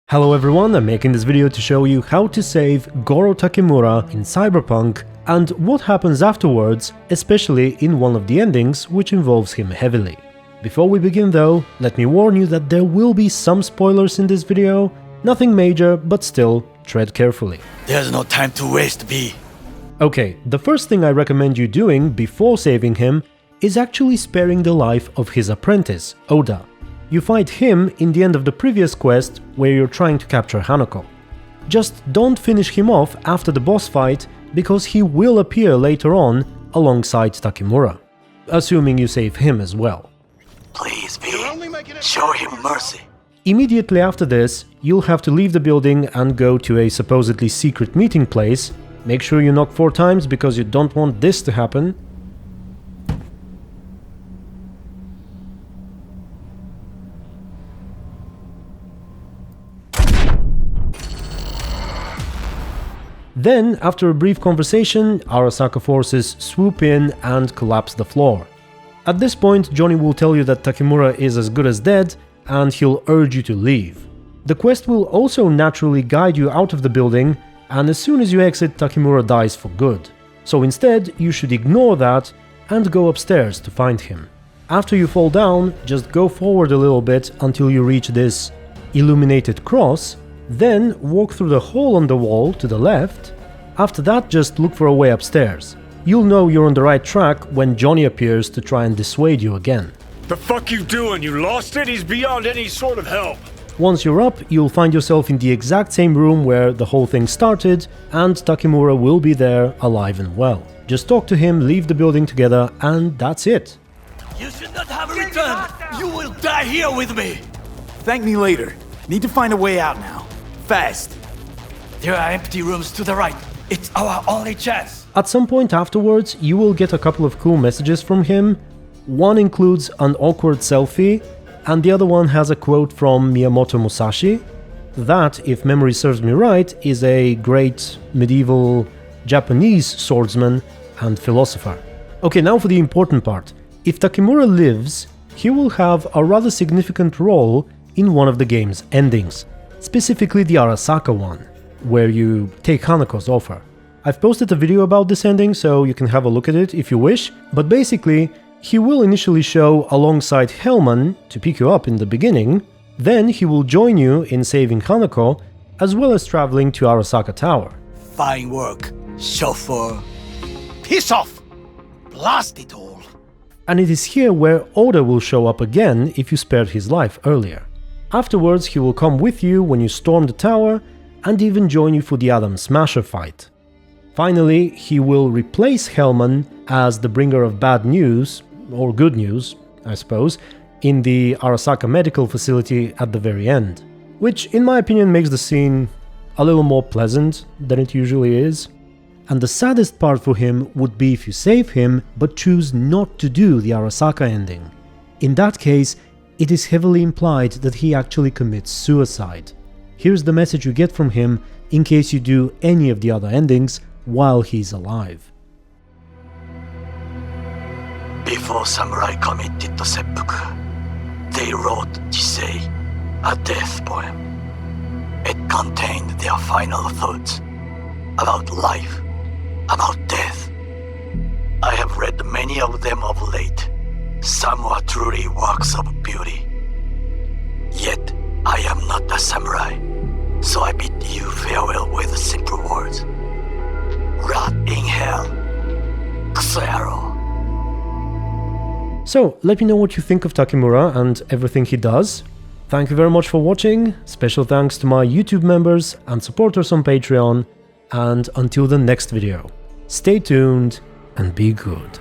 Hello everyone, I'm making this video to show you how to save Goro Takemura in Cyberpunk and what happens afterwards, especially in one of the endings which involves him heavily. Before we begin though, let me warn you that there will be some spoilers in this video, nothing major, but still, tread carefully. There's no time to waste, B. Okay, the first thing I recommend you doing before saving him is actually sparing the life of his apprentice, Oda. You fight him in the end of the previous quest where you're trying to capture Hanako. Just don't finish him off after the boss fight because he will appear later on alongside Takemura, assuming you save him as well. Please, B, show him mercy. Immediately after this, you'll have to leave the building and go to a supposedly secret meeting place. Make sure you knock 4 times because you don't want this to happen. Then, after a brief conversation, Arasaka forces swoop in and collapse the floor. At this point, Johnny will tell you that Takemura is as good as dead, and he'll urge you to leave. The quest will also naturally guide you out of the building, and as soon as you exit, Takemura dies for good. So instead, you should ignore that and go upstairs to find him. After you fall down, just go forward a little bit until you reach this illuminated cross, then walk through the hole on the wall to the left. After that, just look for a way upstairs. You'll know you're on the right track when Johnny appears to try and dissuade you again. The fuck you doing? You lost it? He's beyond any sort of help. Once you're up, you'll find yourself in the exact same room where the whole thing started, and Takemura will be there, alive and well. Just talk to him, leave the building together, and that's it. You should not have returned. You will die here with me. Thank me later. Need to find a way out now. Fast. There are empty rooms to the right. It's our only chance. At some point afterwards, you will get a couple of cool messages from him. One includes an awkward selfie, and the other one has a quote from Miyamoto Musashi. That, if memory serves me right, is a great medieval Japanese swordsman and philosopher. Okay, now for the important part. If Takemura lives, he will have a rather significant role in one of the game's endings. Specifically the Arasaka one, where you take Hanako's offer. I've posted a video about this ending, so you can have a look at it if you wish, but basically, he will initially show alongside Hellman to pick you up in the beginning, then he will join you in saving Hanako, as well as traveling to Arasaka Tower. Fine work, chauffeur. Piss off! Blast it all! And it is here where Oda will show up again if you spared his life earlier. Afterwards, he will come with you when you storm the tower, and even join you for the Adam Smasher fight. Finally, he will replace Hellman as the bringer of bad news, or good news, I suppose, in the Arasaka medical facility at the very end, which in my opinion makes the scene a little more pleasant than it usually is. And the saddest part for him would be if you save him but choose not to do the Arasaka ending. In that case, it is heavily implied that he actually commits suicide. Here's the message you get from him in case you do any of the other endings while he's alive. Before samurai committed to seppuku, they wrote Jisei, a death poem. It contained their final thoughts about life, about death. I have read many of them of late. Some are truly works of beauty. Yet, I am not a samurai, so I bid you farewell with simple words. Rot in hell, Kusero. So, let me know what you think of Takemura and everything he does. Thank you very much for watching, special thanks to my YouTube members and supporters on Patreon, and until the next video, stay tuned and be good.